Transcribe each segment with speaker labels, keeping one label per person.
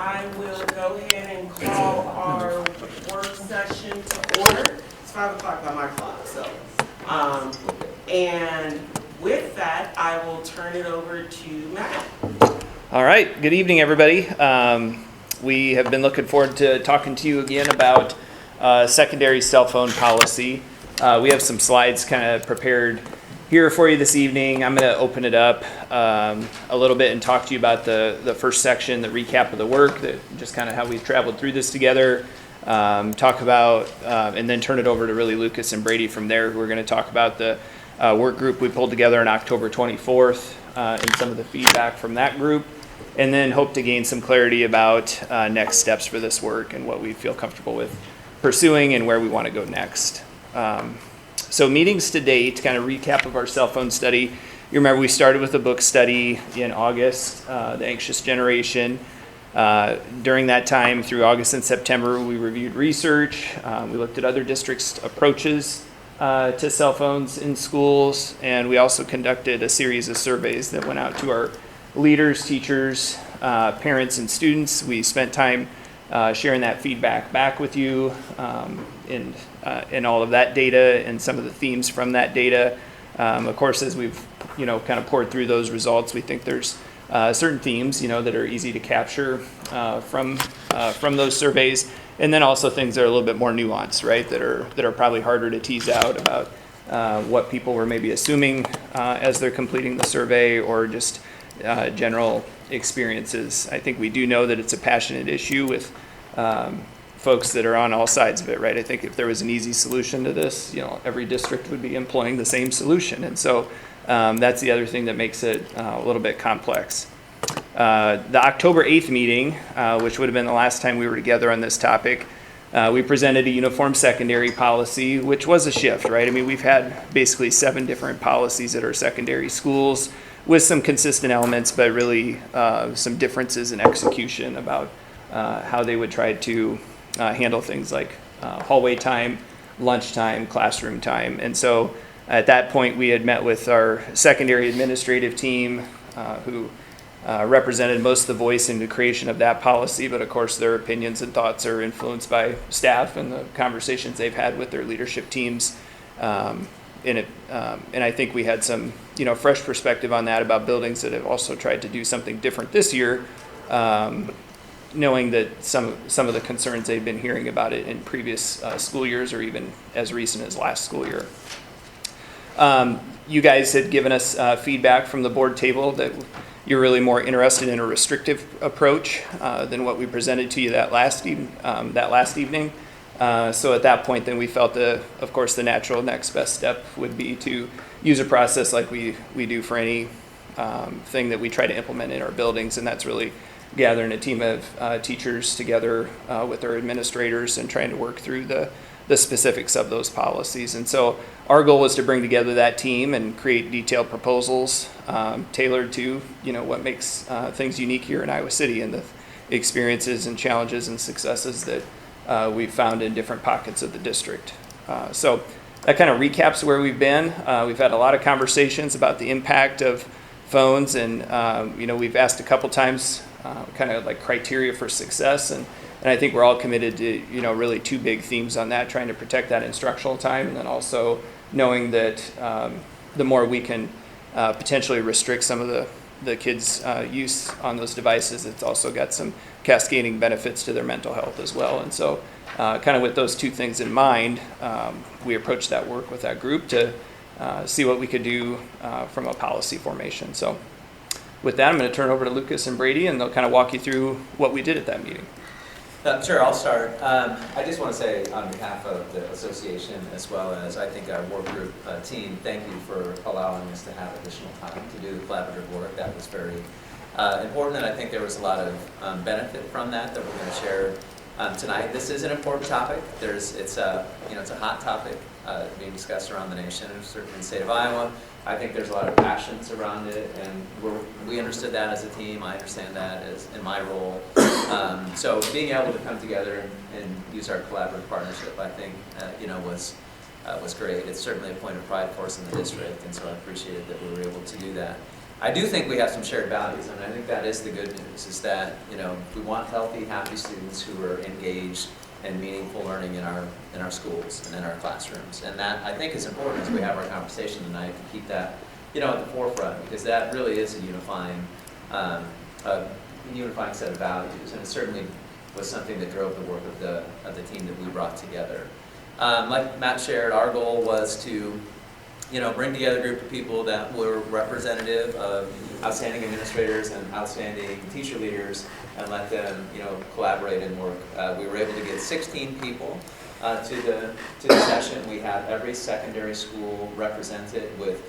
Speaker 1: I will go ahead and call our work session to order. It's 5 o'clock by my clock, so. And with that, I will turn it over to Matt.
Speaker 2: All right, good evening, everybody. We have been looking forward to talking to you again about secondary cell phone policy. We have some slides kind of prepared here for you this evening. I'm going to open it up a little bit and talk to you about the first section, the recap of the work, just kind of how we've traveled through this together. Talk about, and then turn it over to really Lucas and Brady from there. We're going to talk about the work group we pulled together on October 24th and some of the feedback from that group, and then hope to gain some clarity about next steps for this work and what we feel comfortable with pursuing and where we want to go next. So meetings to date, kind of recap of our cell phone study. You remember we started with a book study in August, The Anxious Generation. During that time, through August and September, we reviewed research. We looked at other districts' approaches to cell phones in schools, and we also conducted a series of surveys that went out to our leaders, teachers, parents, and students. We spent time sharing that feedback back with you and all of that data and some of the themes from that data. Of course, as we've kind of poured through those results, we think there's certain themes that are easy to capture from those surveys, and then also things that are a little bit more nuanced, right? That are probably harder to tease out about what people were maybe assuming as they're completing the survey, or just general experiences. I think we do know that it's a passionate issue with folks that are on all sides of it, right? I think if there was an easy solution to this, every district would be employing the same solution. And so that's the other thing that makes it a little bit complex. The October 8th meeting, which would have been the last time we were together on this topic, we presented a uniform secondary policy, which was a shift, right? I mean, we've had basically 7 different policies at our secondary schools with some consistent elements, but really some differences in execution about how they would try to handle things like hallway time, lunchtime, classroom time. And so at that point, we had met with our secondary administrative team who represented most of the voice in the creation of that policy, but of course their opinions and thoughts are influenced by staff and the conversations they've had with their leadership teams. And I think we had some fresh perspective on that about buildings that have also tried to do something different this year, knowing that some of the concerns they've been hearing about it in previous school years, or even as recent as last school year. You guys had given us feedback from the board table that you're really more interested in a restrictive approach than what we presented to you that last evening. So at that point, then we felt of course, the natural next best step would be to use a process like we do for any thing that we try to implement in our buildings, and that's really gathering a team of teachers together with our administrators and trying to work through the specifics of those policies. And so our goal was to bring together that team and create detailed proposals tailored to what makes things unique here in Iowa City and the experiences and challenges and successes that we've found in different pockets of the district. So that kind of recaps where we've been. We've had a lot of conversations about the impact of phones, and we've asked a couple times kind of like criteria for success, and I think we're all committed to really 2 big themes on that: trying to protect that instructional time, and then also knowing that the more we can potentially restrict some of the kids' use on those devices, it's also got some cascading benefits to their mental health as well. And so kind of with those 2 things in mind, we approached that work with that group to see what we could do from a policy formation. So with that, I'm going to turn it over to Lucas and Brady, and they'll kind of walk you through what we did at that meeting.
Speaker 3: Sure, I'll start. I just want to say on behalf of the association, as well as I think our work group team, thank you for allowing us to have additional time to do the collaborative work. That was very important, and I think there was a lot of benefit from that we're going to share tonight. This is an important topic. It's a hot topic being discussed around the nation, and certainly in the state of Iowa. I think there's a lot of passions around it, and we understood that as a team. I understand that as in my role. So being able to come together and use our collaborative partnership, I think, was great. It's certainly a point of pride for us in the district, and so I appreciated that we were able to do that. I do think we have some shared values, and I think that is the good news, is that, you know, we want healthy, happy students who are engaged and meaningful learning in our schools and in our classrooms. And that, I think, is important as we have our conversation tonight, to keep that, you know, at the forefront, because that really is a unifying set of values, and it certainly was something that drove the work of the team that we brought together. Like Matt shared, our goal was to, you know, bring together a group of people that were representative of outstanding administrators and outstanding teacher leaders, and let them, you know, collaborate and work. We were able to get 16 people to the session. We had every secondary school represented with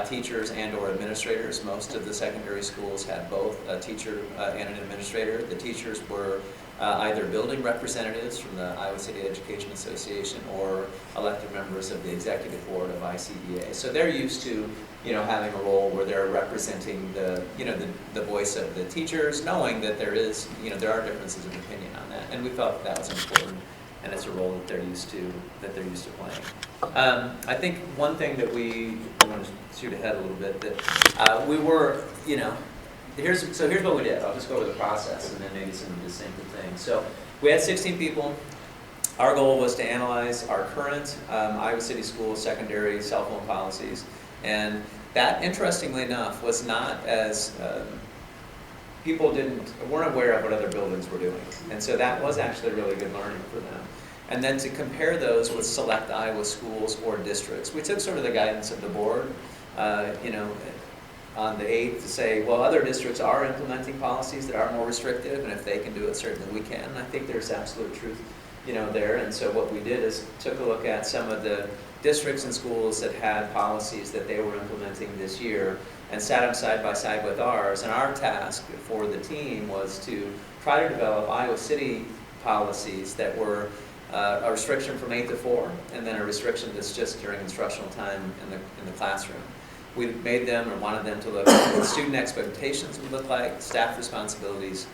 Speaker 3: teachers and/or administrators. Most of the secondary schools had both a teacher and an administrator. The teachers were either building representatives from the Iowa City Education Association or elected members of the executive board of ICDA. So they're used to, you know, having a role where they're representing the, you know, the voice of the teachers, knowing that there is, you know, there are differences of opinion on that, and we felt that was important, and it's a role that they're used to playing. I think one thing that we want to shoot ahead a little bit, that we were, you know, here's what we did. I'll just go over the process and then maybe some distinctive things. So we had 16 people. Our goal was to analyze our current Iowa City Schools secondary cell phone policies, and that, interestingly enough, was not as people weren't aware of what other buildings were doing, and so that was actually really good learning for them. And then to compare those with select Iowa schools or districts, we took sort of the guidance of the board, you know, on the 8th to say, well, other districts are implementing policies that are more restrictive, and if they can do it, certainly we can. And I think there's absolute truth, you know, there. And so what we did is took a look at some of the districts and schools that had policies that they were implementing this year and sat them side by side with ours. And our task for the team was to try to develop Iowa City policies that were a restriction from 8 to 4, and then a restriction that's just during instructional time in the classroom. We made them, or wanted them, to look at what student expectations would look like, staff responsibilities,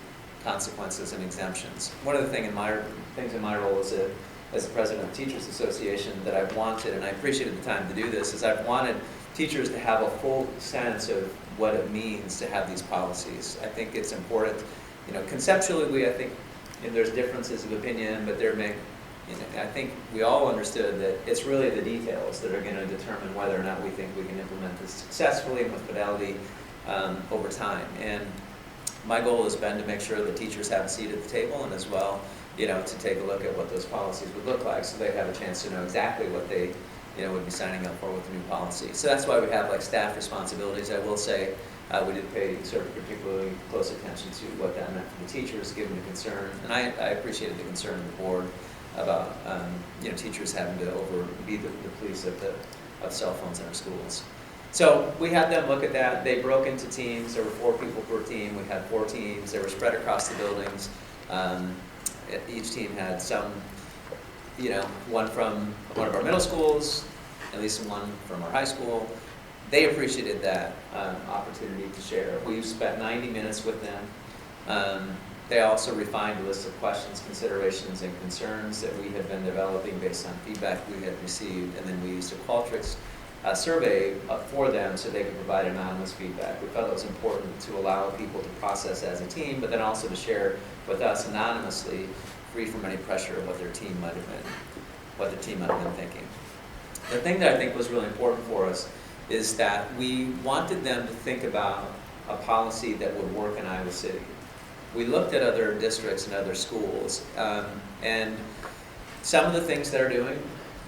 Speaker 3: consequences, and exemptions. One of the things in my role as the president of the Teachers Association that I've wanted, and I appreciated the time to do this, is I've wanted teachers to have a full sense of what it means to have these policies. I think it's important, you know, conceptually, I think, and there's differences of opinion, but I think we all understood that it's really the details that are going to determine whether or not we think we can implement this successfully and with fidelity over time. And my goal has been to make sure that teachers have a seat at the table, and as well, you know, to take a look at what those policies would look like, so they have a chance to know exactly what they, you know, would be signing up for with the new policy. So that's why we have like staff responsibilities. I will say we did pay sort of particularly close attention to what that meant for the teachers, given the concern, and I appreciated the concern of the board about you know, teachers having to be the police of cell phones in our schools. So we had them look at that. They broke into teams. There were 4 people per team. We had 4 teams. They were spread across the buildings. Each team had some, you know, one from one of our middle schools, at least one from our high school. They appreciated that opportunity to share. We spent 90 minutes with them. They also refined a list of questions, considerations, and concerns that we had been developing based on feedback we had received, and then we used a Qualtrics survey for them so they could provide anonymous feedback. We felt it was important to allow people to process as a team, but then also to share with us anonymously, free from any pressure of what their team might have been thinking. The thing that I think was really important for us is that we wanted them to think about a policy that would work in Iowa City. We looked at other districts and other schools, and some of the things they're doing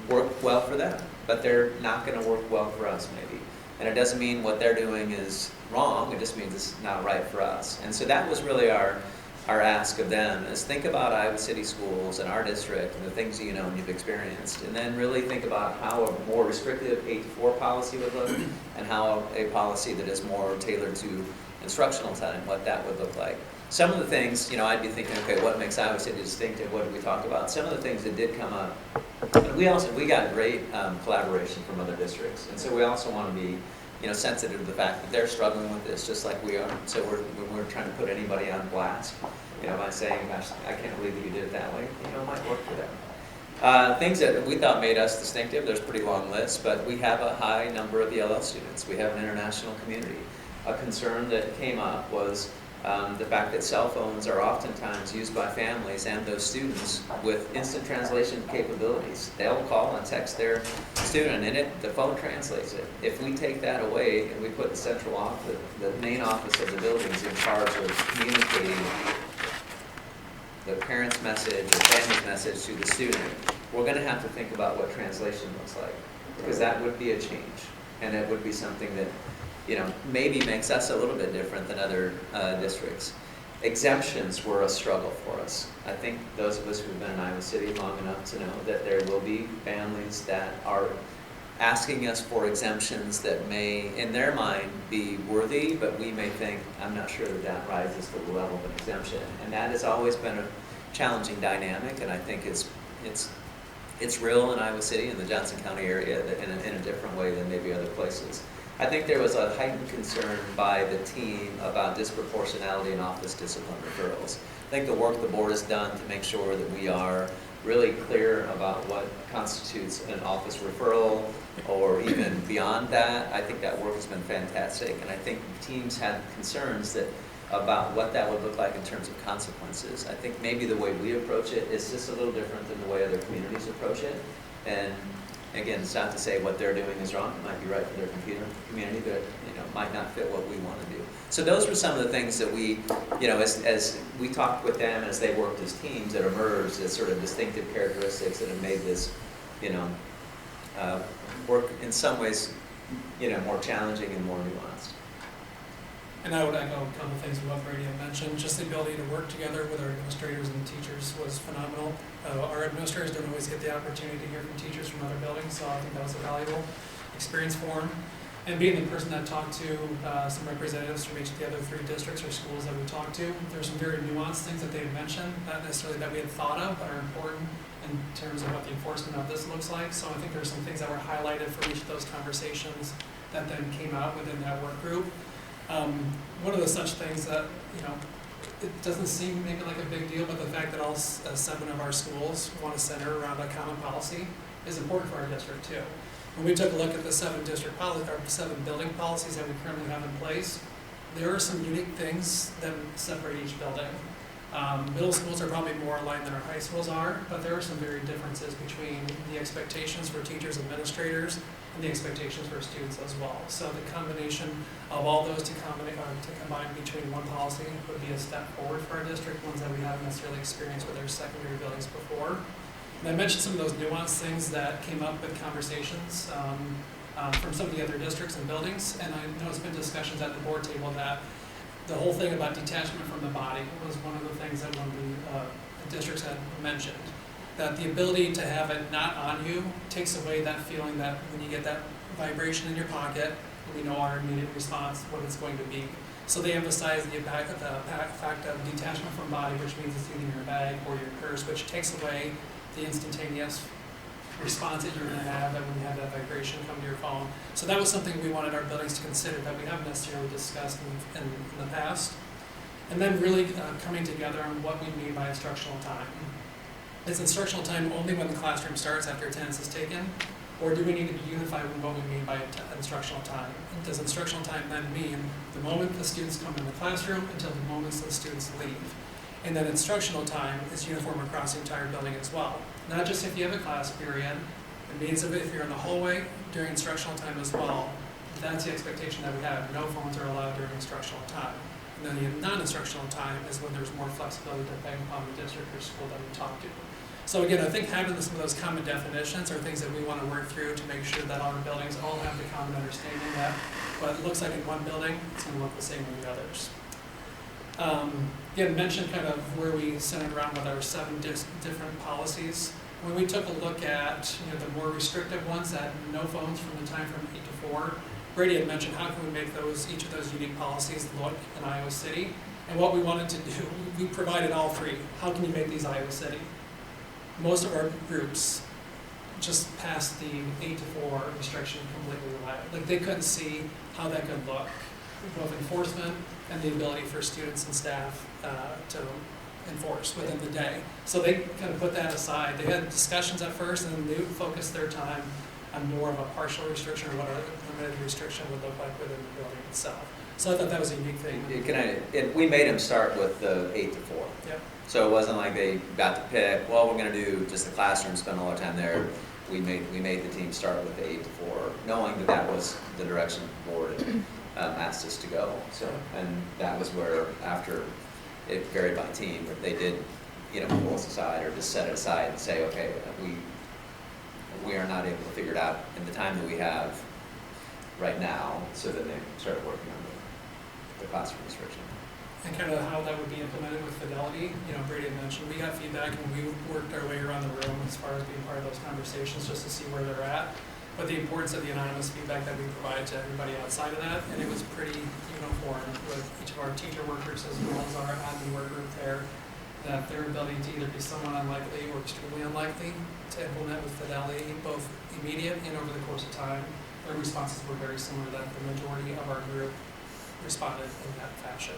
Speaker 3: work well for them, but they're not going to work well for us maybe. And it doesn't mean what they're doing is wrong, it just means it's not right for us. And so that was really our ask of them, is think about Iowa City schools and our district and the things you know and you've experienced, and then really think about how a more restrictive 8 to 4 policy would look, and how a policy that is more tailored to instructional time, what that would look like. Some of the things, you know, I'd be thinking, okay, what makes Iowa City distinctive? What did we talk about? Some of the things that did come up, and we got great collaboration from other districts, and so we also want to be, you know, sensitive to the fact that they're struggling with this just like we are. So when we're trying to put anybody on blast, you know, by saying, gosh, I can't believe that you did it that way, you know, it might work for them. Things that we thought made us distinctive, there's a pretty long list, but we have a high number of ELL students. We have an international community. a concern that came up was the fact that cell phones are oftentimes used by families and those students with instant translation capabilities. They'll call and text their student, and the phone translates it. If we take that away and we put the central office, the main office of the buildings in charge of communicating the parent's message or family's message to the student, we're going to have to think about what translation looks like, because that would be a change, and it would be something that, you know, maybe makes us a little bit different than other districts. Exemptions were a struggle for us. I think those of us who've been in Iowa City long enough to know that there will be families that are asking us for exemptions that may, in their mind, be worthy, but we may think, I'm not sure that that rises to the level of an exemption. And that has always been a challenging dynamic, and I think it's real in Iowa City and the Johnson County area in a different way than maybe other places. I think there was a heightened concern by the team about disproportionality in office discipline referrals. I think the work the board has done to make sure that we are really clear about what constitutes an office referral or even beyond that, I think that work has been fantastic. And I think teams had concerns about what that would look like in terms of consequences. I think maybe the way we approach it is just a little different than the way other communities approach it. And again, it's not to say what they're doing is wrong. It might be right for their community, but might not fit what we want to do. So those were some of the things that we, as we talked with them as they worked as teams, that emerged as sort of distinctive characteristics that have made this, work in some ways, more challenging and more nuanced.
Speaker 4: And I would echo a couple of things what Brady had mentioned. Just the ability to work together with our administrators and teachers was phenomenal. Our administrators don't always get the opportunity to hear from teachers from other buildings, so I think that was a valuable experience for them. And being the person that talked to some representatives from each of the other 3 districts or schools that we talked to, there's some very nuanced things that they had mentioned, not necessarily that we had thought of, but are important in terms of what the enforcement of this looks like. So I think there's some things that were highlighted from each of those conversations that then came out within that work group. One of the such things that, it doesn't seem maybe like a big deal, but the fact that all 7 of our schools want to center around a common policy is important for our district too. When we took a look at the 7 building policies that we currently have in place, there are some unique things that separate each building. Middle schools are probably more aligned than our high schools are, but there are some very differences between the expectations for teachers, administrators, and the expectations for students as well. So the combination of all those to combine between one policy would be a step forward for our district, ones that we haven't necessarily experienced with our secondary buildings before. And I mentioned some of those nuanced things that came up with conversations from some of the other districts and buildings, and I know it's been discussions at the board table that the whole thing about detachment from the body was one of the things that one of the districts had mentioned. That the ability to have it not on you takes away that feeling that when you get that vibration in your pocket, we know our immediate response, what it's going to be. So they emphasize the fact of detachment from body, which means it's either your bag or your purse, which takes away the instantaneous response that you're going to have when you have that vibration come to your phone. So that was something we wanted our buildings to consider that we haven't necessarily discussed in the past. And then really coming together on what we mean by instructional time. Is instructional time only when the classroom starts after attendance is taken? Or do we need to be unified with what we mean by instructional time? Does instructional time then mean the moment the students come in the classroom until the moment the students leave? And then instructional time is uniform across the entire building as well. Not just if you have a class period, it means if you're in the hallway during instructional time as well. That's the expectation that we have. No phones are allowed during instructional time. And then the non-instructional time is when there's more flexibility depending upon the district or school that we talk to. So again, I think having some of those common definitions are things that we want to work through to make sure that our buildings all have the common understanding that what it looks like in one building, it's going to look the same in the others. Again, mentioned kind of where we centered around with our 7 different policies. When we took a look at the more restrictive ones, that no phones from the time from 8 to 4, Brady had mentioned how can we make each of those unique policies look in Iowa City. And what we wanted to do, we provided all 3. How can you make these Iowa City? Most of our groups just passed the 8 to 4 restriction completely away. Like they couldn't see how that could look, both enforcement and the ability for students and staff to enforce within the day. So they kind of put that aside. They had discussions at first, and then they focused their time on more of a partial restriction or what a limited restriction would look like within the building itself. So I thought that was a unique thing.
Speaker 3: We made them start with the 8 to 4.
Speaker 4: Yep.
Speaker 3: So it wasn't like they got to pick, well, we're gonna do just the classroom, spend all our time there. We made the team start with the 8 to 4, knowing that that was the direction the board asked us to go. So, and that was where, after it varied by team, but they did, pull us aside or just set it aside and say, okay, we are not able to figure it out in the time that we have right now, so that they started working on the classroom restriction.
Speaker 4: And kind of how that would be implemented with Fidelity, Brady had mentioned, we got feedback and we worked our way around the room as far as being part of those conversations just to see where they're at. But the importance of the anonymous feedback that we provided to everybody outside of that, and it was pretty uniform with each of our teacher workers as well as our admin work group there, that their ability to either be somewhat unlikely or extremely unlikely to implement with Fidelity, both immediate and over the course of time. Their responses were very similar, that the majority of our group responded in that fashion.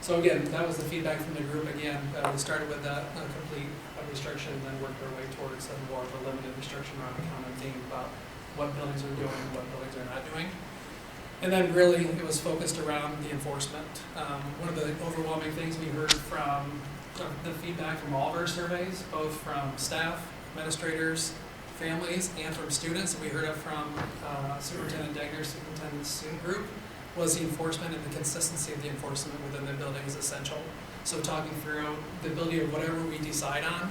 Speaker 4: So again, that was the feedback from the group. Again, we started with a complete restriction and then worked our way towards a more of a limited restriction around a common theme about what buildings are doing and what buildings are not doing. And then really it was focused around the enforcement. One of the overwhelming things we heard from the feedback from all of our surveys, both from staff, administrators, families, and from students, we heard it from Superintendent Degner's superintendent student group, was the enforcement and the consistency of the enforcement within the building is essential. So talking through the ability of whatever we decide on,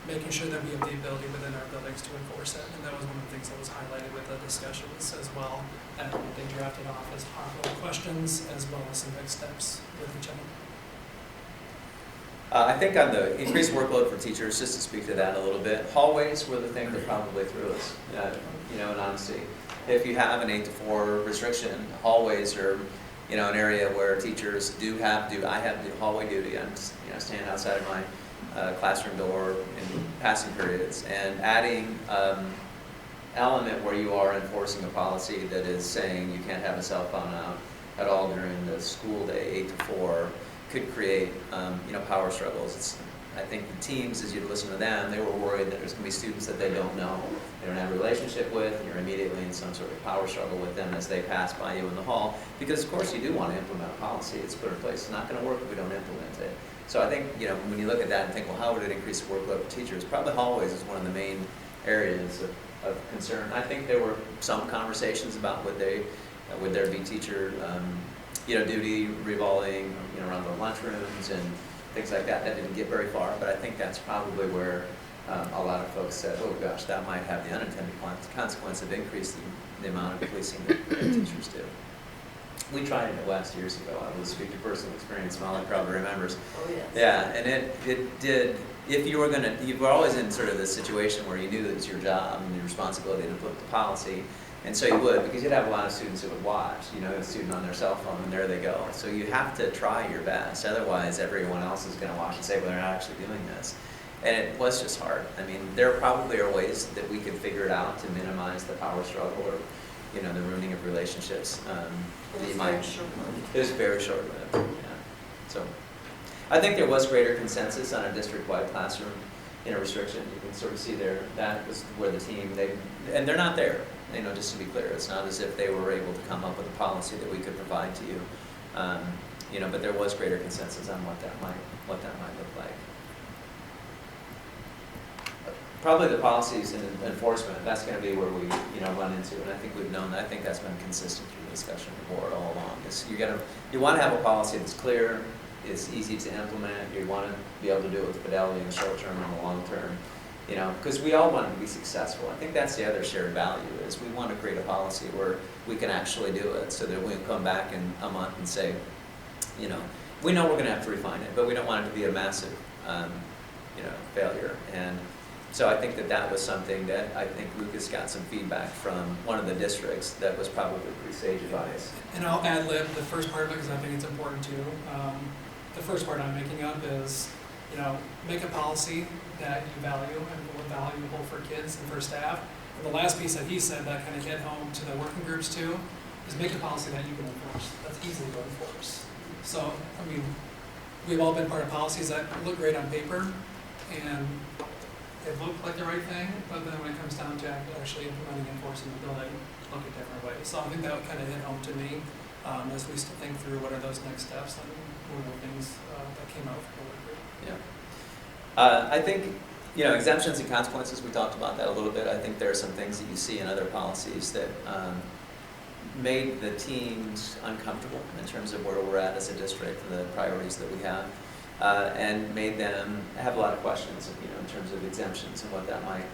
Speaker 4: making sure that we have the ability within our buildings to enforce it. And that was one of the things that was highlighted with the discussions as well, and what they drafted off as possible questions as well as some next steps with each other.
Speaker 3: I think on the increased workload for teachers, just to speak to that a little bit, hallways were the thing that probably threw us, in honesty. If you have an 8 to 4 restriction, hallways are, an area where teachers I have hallway duty. I'm, standing outside of my classroom door in passing periods, and adding element where you are enforcing a policy that is saying you can't have a cell phone out at all during the school day, 8 to 4, could create, power struggles. I think the teams, as you listen to them, they were worried that there's going to be students that they don't know, they don't have a relationship with, and you're immediately in some sort of power struggle with them as they pass by you in the hall. Because of course you do want to implement a policy, it's put in place. It's not going to work if we don't implement it. So I think, when you look at that and think, well, how would it increase the workload for teachers? Probably hallways is one of the main areas of concern. I think there were some conversations about would there be teacher, duty revolving, around the lunchrooms and things like that. That didn't get very far, but I think that's probably where a lot of folks said, oh gosh, that might have the unintended consequence of increasing the amount of policing that teachers do. We tried it at West years ago. I will speak to personal experience, Molly probably remembers.
Speaker 1: Oh, yes.
Speaker 3: Yeah, and it did, if you were always in sort of this situation where you knew that it was your job and your responsibility to put the policy, and so you would, because you'd have a lot of students who would watch, a student on their cell phone, and there they go. So you have to try your best, otherwise everyone else is going to watch and say, well, they're not actually doing this. And it was just hard. I mean, there probably are ways that we could figure it out to minimize the power struggle or, the ruining of relationships.
Speaker 1: It
Speaker 3: was very short-lived, yeah. So I think there was greater consensus on a district-wide classroom restriction. You can sort of see there, that was where the team, and they're not there. Just to be clear, it's not as if they were able to come up with a policy that we could provide to you, but there was greater consensus on what that might look like. Probably the policies and enforcement, that's going to be where we run into, and I think we've known that. I think that's been consistent through the discussion of the board all along. Is you want to have a policy that's clear, is easy to implement. You want to be able to do it with fidelity in the short term and the long term. Because we all want to be successful. I think that's the other shared value, is we want to create a policy where we can actually do it, so that we can come back in a month and say, we know we're going to have to refine it, but we don't want it to be a massive, failure. And so I think that was something that I think Lucas got some feedback from one of the districts that was probably pretty sage advice.
Speaker 4: And I'll ad-lib the first part of it because I think it's important too. The first part I'm making up is, make a policy that you value and what's valuable for kids and for staff. And the last piece that he said that kind of hit home to the working groups too is make a policy that you can enforce, that's easy to enforce. So, we've all been part of policies that look great on paper and they look like the right thing, but then when it comes down to actually implementing and enforcing the building, look at different ways. So I think that would kind of hit home to me. as we still think through what are those next steps and what are the things that came out from the work group.
Speaker 3: Yeah. I think, exemptions and consequences, we talked about that a little bit. I think there are some things that you see in other policies that made the teams uncomfortable in terms of where we're at as a district and the priorities that we have, and made them have a lot of questions, in terms of exemptions and what that might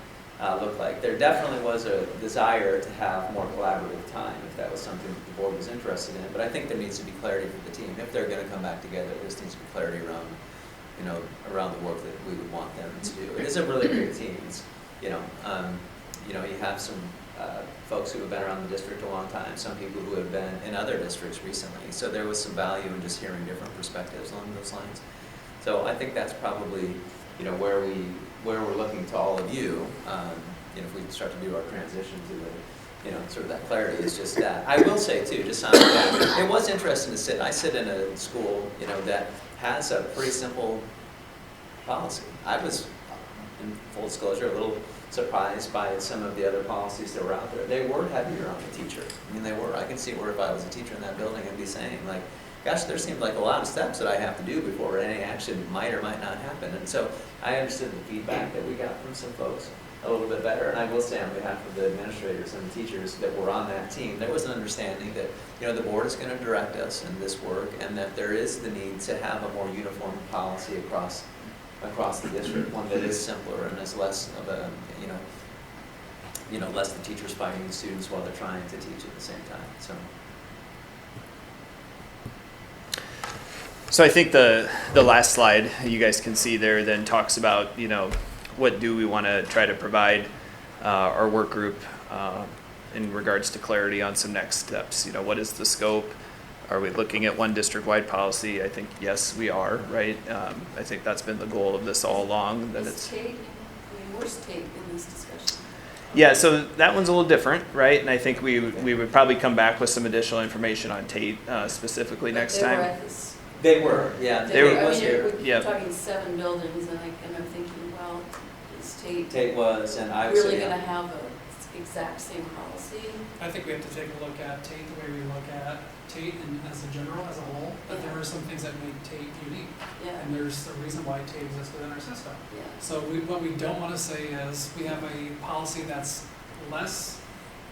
Speaker 3: look like. There definitely was a desire to have more collaborative time if that was something that the board was interested in, but I think there needs to be clarity for the team. If they're going to come back together, there just needs to be clarity around around the work that we would want them to do. It is a really big team. It's, you have some folks who have been around the district a long time, some people who have been in other districts recently. So there was some value in just hearing different perspectives along those lines. So I think that's probably, where we're looking to all of you. If we start to do our transition to the, sort of that clarity is just that. I will say too, just on that, it was interesting to sit. I sit in a school, that has a pretty simple policy. I was, in full disclosure, a little surprised by some of the other policies that were out there. They were heavier on the teacher. I mean, they were. I can see where if I was a teacher in that building, I'd be saying, like, gosh, there seemed like a lot of steps that I have to do before any action might or might not happen. And so I understood the feedback that we got from some folks a little bit better. And I will say on behalf of the administrators and the teachers that were on that team, there was an understanding that, the board is going to direct us in this work, and that there is the need to have a more uniform policy across the district, one that is simpler and is less of a, less the teachers fighting the students while they're trying to teach at the same time.
Speaker 2: So I think the last slide you guys can see there then talks about, what do we want to try to provide our work group in regards to clarity on some next steps. What is the scope? Are we looking at one district-wide policy? I think, yes, we are, right? I think that's been the goal of this all along. That it's
Speaker 5: where's Tate in this discussion?
Speaker 2: Yeah, so that one's a little different, right? And I think we would probably come back with some additional information on Tate specifically next
Speaker 5: They were
Speaker 2: time.
Speaker 5: at this.
Speaker 3: They were, yeah.
Speaker 2: They were-
Speaker 5: I
Speaker 3: was
Speaker 5: mean,
Speaker 3: here.
Speaker 5: we're
Speaker 2: Yeah.
Speaker 5: talking 7 buildings, and I'm thinking, well, is Tate
Speaker 3: Tate was, and I was.
Speaker 5: really gonna have a exact same policy?
Speaker 4: I think we have to take a look at Tate the way we look at Tate and as a general, as a whole, but there are some things that make Tate unique,
Speaker 5: Yeah,
Speaker 4: and there's a reason why Tate exists within our system.
Speaker 5: yeah.
Speaker 4: So what we don't want to say is we have a policy that's less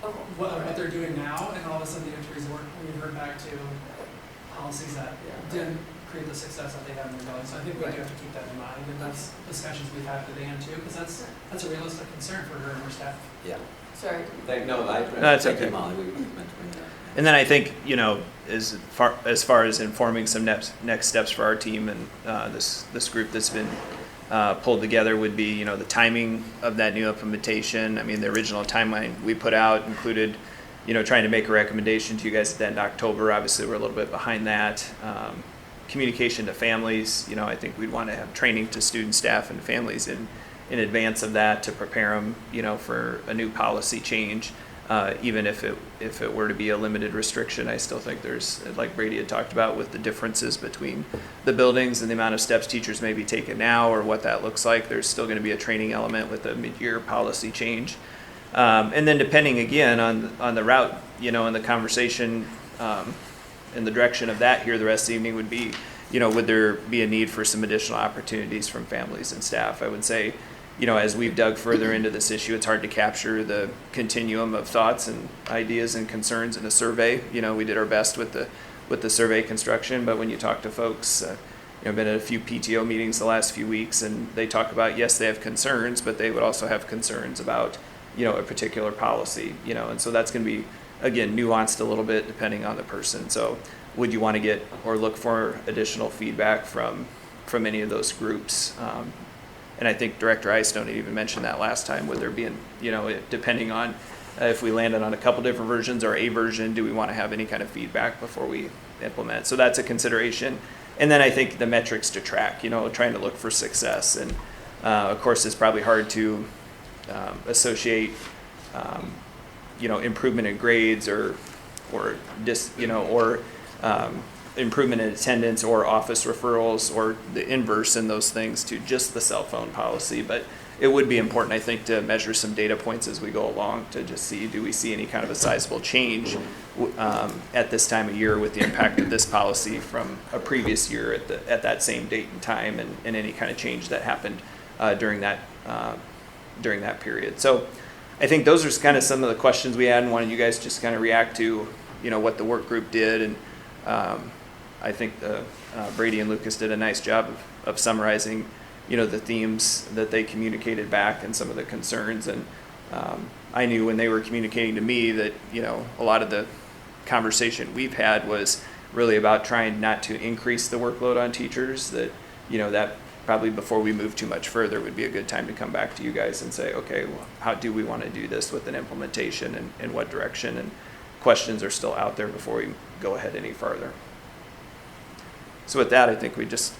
Speaker 5: Oh,
Speaker 4: what they're doing now, and all of a sudden the entries we've heard back to policies that didn't create the success that they have in their building. So I think we do have to keep that in mind, and that's discussions we've had with Ann too, because that's a realistic concern for her and her staff.
Speaker 3: Yeah.
Speaker 5: Sorry.
Speaker 3: Thank
Speaker 2: That's
Speaker 3: you,
Speaker 2: okay.
Speaker 3: Molly. We meant to bring that.
Speaker 2: And then I think, as far as informing some next steps for our team and this group that's been pulled together would be, the timing of that new implementation. I mean, the original timeline we put out included, trying to make a recommendation to you guys at the end of October. Obviously, we're a little bit behind that. Communication to families, I think we'd want to have training to student, staff, and families in advance of that to prepare them, for a new policy change. Even if it were to be a limited restriction, I still think there's, like Brady had talked about, with the differences between the buildings and the amount of steps teachers may be taking now or what that looks like, there's still going to be a training element with a mid-year policy change. And then depending again on the route, and the conversation and the direction of that here the rest of the evening would be, would there be a need for some additional opportunities from families and staff? I would say, as we've dug further into this issue, it's hard to capture the continuum of thoughts and ideas and concerns in a survey. We did our best with the survey construction, but when you talk to folks, I've been at a few PTO meetings the last few weeks, and they talk about, yes, they have concerns, but they would also have concerns about, a particular policy, and so that's going to be, again, nuanced a little bit depending on the person. So would you want to get or look for additional feedback from any of those groups? And I think Director Eyestone had even mentioned that last time, would there be, depending on if we landed on a couple different versions or a version, do we want to have any kind of feedback before we implement? So that's a consideration. And then I think the metrics to track, trying to look for success. And of course, it's probably hard to associate, improvement in grades or improvement in attendance or office referrals or the inverse in those things to just the cell phone policy. But it would be important, I think, to measure some data points as we go along to just see, do we see any kind of a sizable change at this time of year with the impact of this policy from a previous year at that same date and time, and any kind of change that happened during that period. So I think those are kind of some of the questions we had, and wanted you guys just kind of react to, what the work group did. And I think Brady and Lucas did a nice job of summarizing, the themes that they communicated back and some of the concerns. And I knew when they were communicating to me that, a lot of the conversation we've had was really about trying not to increase the workload on teachers, that, that probably before we move too much further would be a good time to come back to you guys and say, okay, well, how do we want to do this with an implementation, and in what direction, and questions are still out there before we go ahead any farther. So with that, I think we just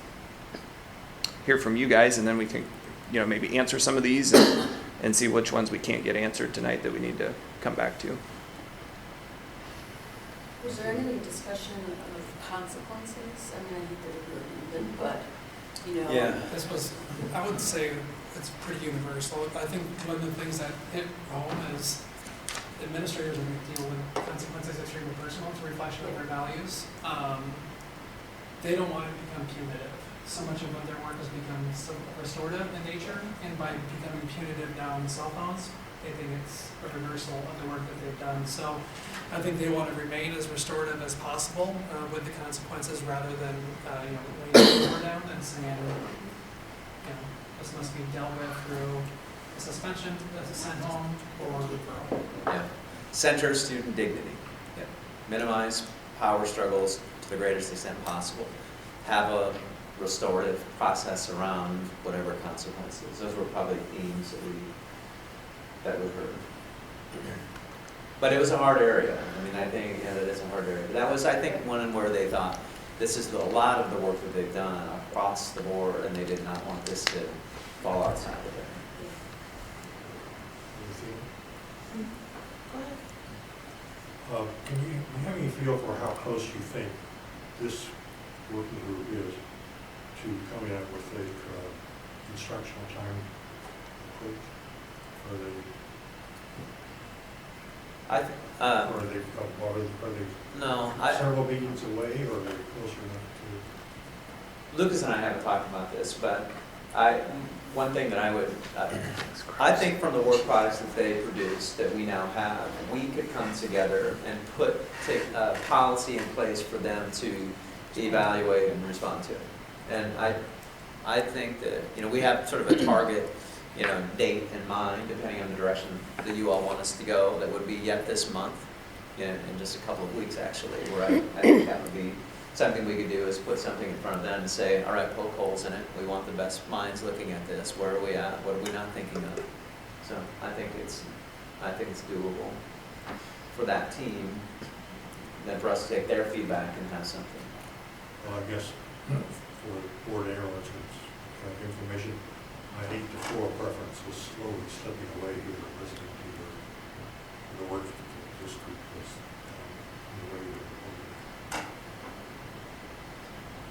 Speaker 2: hear from you guys, and then we can, maybe answer some of these and see which ones we can't get answered tonight that we need to come back to.
Speaker 5: Was there any discussion of consequences? I mean, I think there were even, but,
Speaker 3: Yeah.
Speaker 4: This was, I would say it's pretty universal. I think one of the things that hit home is administrators are going to deal with consequences extremely personal. It's a reflection of their values. They don't want it to become punitive. So much of what their work has become so restorative in nature, and by becoming punitive now in cell phones, they think it's a reversal of the work that they've done. So I think they want to remain as restorative as possible with the consequences, rather than laying the door down and saying, this must be dealt with through a suspension, a sent home, or referral.
Speaker 3: Yeah. Center student dignity.
Speaker 4: Yeah.
Speaker 3: Minimize power struggles to the greatest extent possible. Have a restorative process around whatever consequences. Those were probably themes that we heard. But it was a hard area. I mean, I think that is a hard area. That was, I think, one where they thought this is a lot of the work that they've done across the board, and they did not want this to fall outside of it.
Speaker 6: Do you have any feel for how close you think this working group is to coming up with a instructional time approach? Are they
Speaker 3: No,
Speaker 6: several meetings away, or are they closer enough
Speaker 3: Lucas and I haven't talked about this, but one thing that I think from the work products that they produce that we now have, we could come together and take a policy in place for them to evaluate and respond to. And I think that, we have sort of a target, date in mind, depending on the direction that you all want us to go. That would be yet this month, in just a couple of weeks, actually, where I think that would be something we could do, is put something in front of them and say, all right, poke holes in it. We want the best minds looking at this. Where are we at? What are we not thinking of? So I think it's doable for that team, then for us to take their feedback and have something.
Speaker 6: Well, I guess for board analysts, information, my 8-4 preference is slowly slipping away here, listening to the work that this group was the way that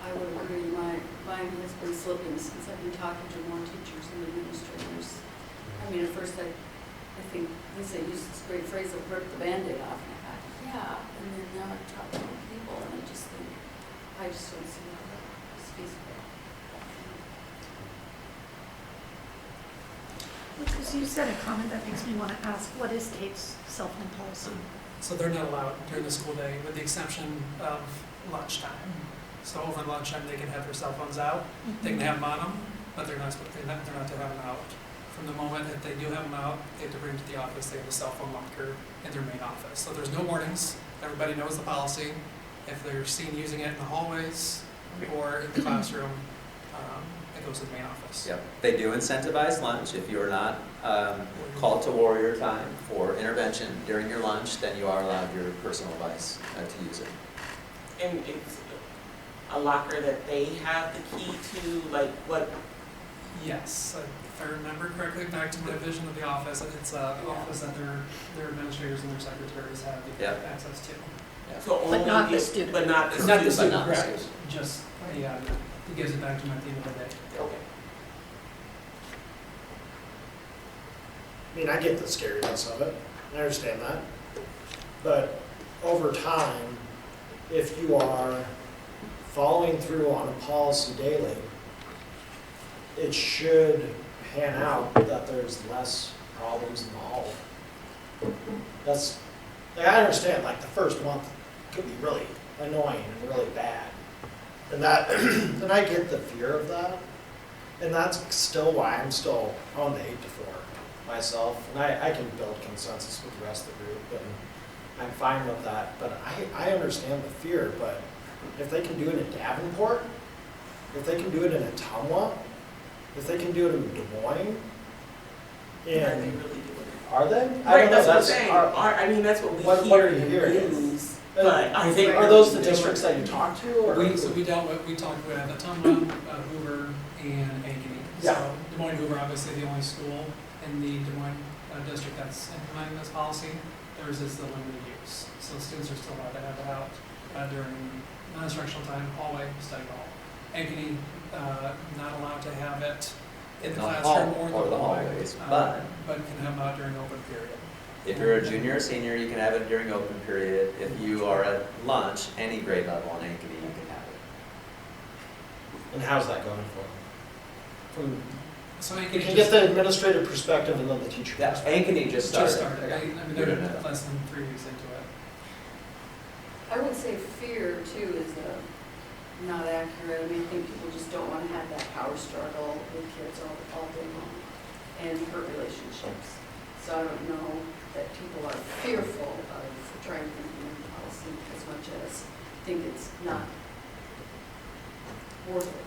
Speaker 5: I would agree. Mine has been slipping since I've been talking to more teachers and administrators. I mean, at first I think Lisa used this great phrase of rip the Band-Aid off, and I thought, yeah, and then now I talk to more people, and I just don't see how that is feasible.
Speaker 7: Lucas, you said a comment that makes me want to ask, what is Kate's cell phone policy?
Speaker 4: So they're not allowed during the school day, with the exception of lunchtime. So over lunchtime, they can have their cell phones out. They can have them on them, but they're not to have them out. From the moment that they do have them out, they have to bring them to the office. They have a cell phone locker in their main office. So there's no warnings. Everybody knows the policy. If they're seen using it in the hallways or in the classroom, it goes to the main office.
Speaker 3: Yep. They do incentivize lunch. If you're not called to warrior time for intervention during your lunch, then you are allowed your personal device to use it.
Speaker 1: And it's a locker that they have the key to, like, what?
Speaker 4: Yes, if I remember correctly, back to my vision of the office, it's an office that their administrators and their secretaries have
Speaker 3: Yep.
Speaker 4: access to.
Speaker 1: So
Speaker 7: But not
Speaker 1: only
Speaker 7: the student.
Speaker 1: But not the
Speaker 4: Not the
Speaker 1: student.
Speaker 4: student,
Speaker 3: not the
Speaker 4: correct, just, yeah, he gives it back to him at the end of the day.
Speaker 1: Okay.
Speaker 8: I mean, I get the scariness of it, I understand that. But over time, if you are following through on a policy daily, it should pan out that there's less problems in the hall. That's, like, I understand, like, the first month could be really annoying and really bad. And that, and I get the fear of that. And that's still why I'm still on the 8 to 4 myself. And I can build consensus with the rest of the group, and I'm fine with that. But I understand the fear, but if they can do it in Davenport, if they can do it in Ottumwa, if they can do it in Des Moines,
Speaker 1: Are they
Speaker 8: and
Speaker 1: really doing it?
Speaker 8: are they? I
Speaker 1: Right,
Speaker 8: don't know.
Speaker 1: that's what I'm saying. I mean, that's what we
Speaker 8: What
Speaker 1: hear
Speaker 8: are you
Speaker 1: in the
Speaker 8: hearing?
Speaker 1: news. But I think
Speaker 8: Are those the districts that you talk to, or?
Speaker 4: We talked with Ottumwa, Hoover, and Ankeny.
Speaker 8: Yeah.
Speaker 4: So Des Moines Hoover, obviously the only school in the Des Moines district that's implementing this policy. Theirs is the limited use. So students are still allowed to have it out during non-instructional time, hallway, study hall. Ankeny, not allowed to have it in the
Speaker 3: The
Speaker 4: classroom
Speaker 3: hall
Speaker 4: or
Speaker 3: or the
Speaker 4: hallway,
Speaker 3: hallways, but
Speaker 4: can have it out during open period.
Speaker 3: if you're a junior or senior, you can have it during open period. If you are at lunch, any grade level on Ankeny, you can have it.
Speaker 8: And how's that going for them? From,
Speaker 4: So
Speaker 8: you
Speaker 4: Ankeny
Speaker 8: can
Speaker 4: just
Speaker 8: get the administrative perspective and then the teacher
Speaker 3: Yeah,
Speaker 8: perspective.
Speaker 3: Ankeny just started.
Speaker 4: just started. I mean,
Speaker 3: We
Speaker 4: they're
Speaker 3: don't know.
Speaker 4: less than 3 weeks into it.
Speaker 5: I would say fear too is not accurate. I mean, I think people just don't want to have that power struggle with kids all day long and hurt relationships. So I don't know that people are fearful of trying to implement policy as much as think it's not worth it.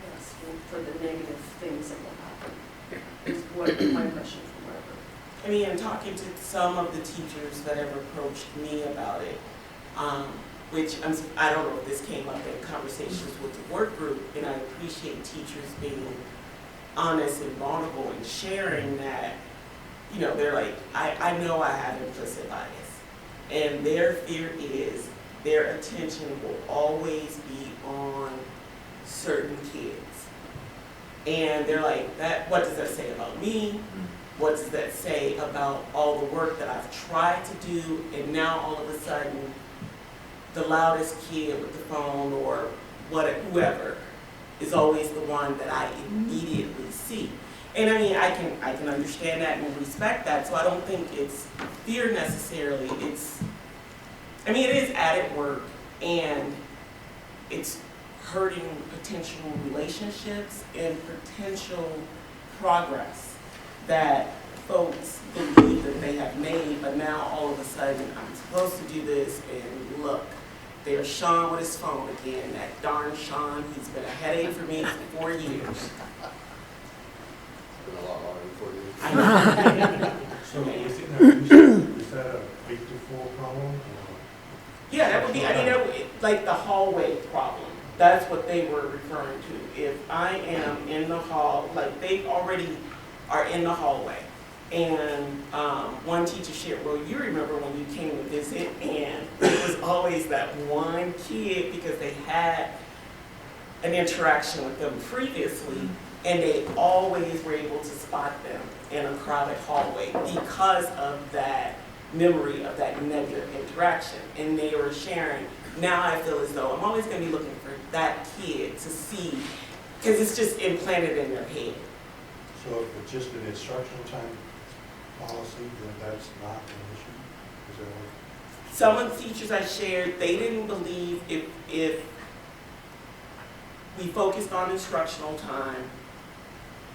Speaker 5: Yes, for the negative things that will happen, is what my impression from wherever.
Speaker 1: I mean, in talking to some of the teachers that have approached me about it, which I don't know if this came up in conversations with the work group, and I appreciate teachers being honest and vulnerable and sharing that, you know, they're like, I know I have implicit bias, and their fear is their attention will always be on certain kids. And they're like, what does that say about me? What does that say about all the work that I've tried to do, and now all of a sudden, the loudest kid with the phone or whoever is always the one that I immediately see. And I mean, I can understand that and respect that, so I don't think it's fear necessarily. I mean, it is added work, and it's hurting potential relationships and potential progress that folks believe that they have made, but now all of a sudden, I'm supposed to do this, and look, there's Sean with his phone again, that darn Sean, he's been a headache for me for 4 years.
Speaker 6: Been a lot longer than 4 years.
Speaker 1: I know.
Speaker 6: So is that a 8 to 4 problem? Or-
Speaker 1: Yeah, that would be, I mean, that would, like the hallway problem. That's what they were referring to. If I am in the hall, like they already are in the hallway. And one teacher shared, well, you remember when you came to visit, and it was always that one kid because they had an interaction with them previously, and they always were able to spot them in a crowded hallway because of that memory of that negative interaction. And they were sharing, now I feel as though I'm always going to be looking for that kid to see, because it's just implanted in their head.
Speaker 6: So if it's just an instructional time policy, then that's not an issue? Is that what?
Speaker 1: Some of the teachers I shared, they didn't believe if we focused on instructional time,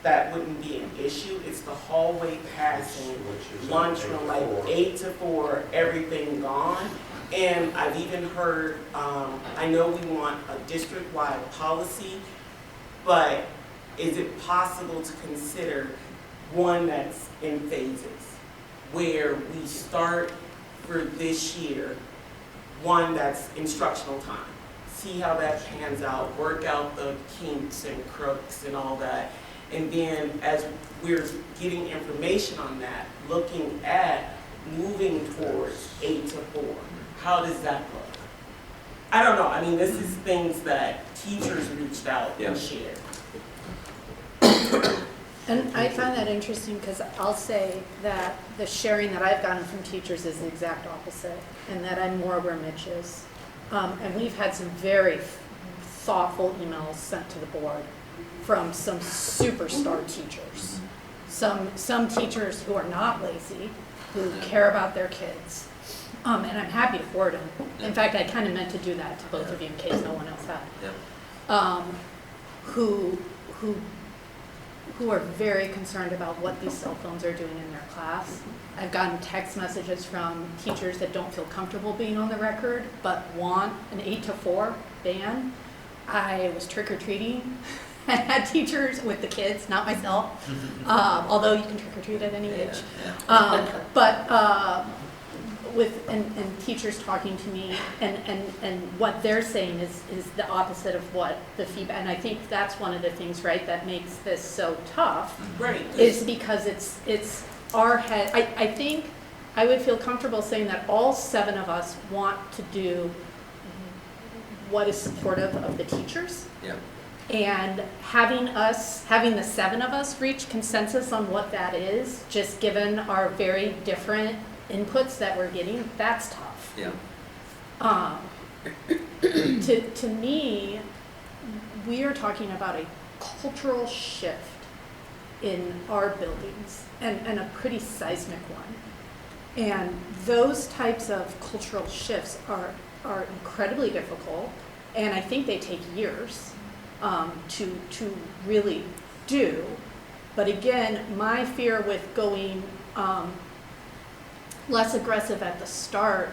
Speaker 1: that wouldn't be an issue. It's the hallway passing,
Speaker 6: Which is
Speaker 1: lunchroom, like 8 to 4, everything gone. And I've even heard, I know we want a district-wide policy, but is it possible to consider one that's in phases, where we start for this year, one that's instructional time, see how that pans out, work out the kinks and crooks and all that, and then as we're getting information on that, looking at moving towards 8 to 4. How does that look? I don't know, I mean, this is things that teachers reached out
Speaker 3: Yeah.
Speaker 1: and shared.
Speaker 7: And I find that interesting because I'll say that the sharing that I've gotten from teachers is the exact opposite, and that I'm more where Mitch is. And we've had some very thoughtful emails sent to the board from some superstar teachers. Some teachers who are not lazy, who care about their kids. And I'm happy to forward them. In fact, I kind of meant to do that to both of you in case no one else had.
Speaker 3: Yeah.
Speaker 7: Who are very concerned about what these cell phones are doing in their class. I've gotten text messages from teachers that don't feel comfortable being on the record, but want an 8 to 4 ban. I was trick-or-treating and had teachers with the kids, not myself, although you can trick-or-treat at any age. And teachers talking to me, and what they're saying is the opposite of what the feedback, and I think that's one of the things, right, that makes this so tough,
Speaker 1: Right.
Speaker 7: is because it's our head. I think I would feel comfortable saying that all 7 of us want to do what is supportive of the teachers.
Speaker 3: Yeah.
Speaker 7: And having the 7 of us reach consensus on what that is, just given our very different inputs that we're getting, that's tough.
Speaker 3: Yeah.
Speaker 7: To me, we are talking about a cultural shift in our buildings, and a pretty seismic one. And those types of cultural shifts are incredibly difficult, and I think they take years to really do. But again, my fear with going less aggressive at the start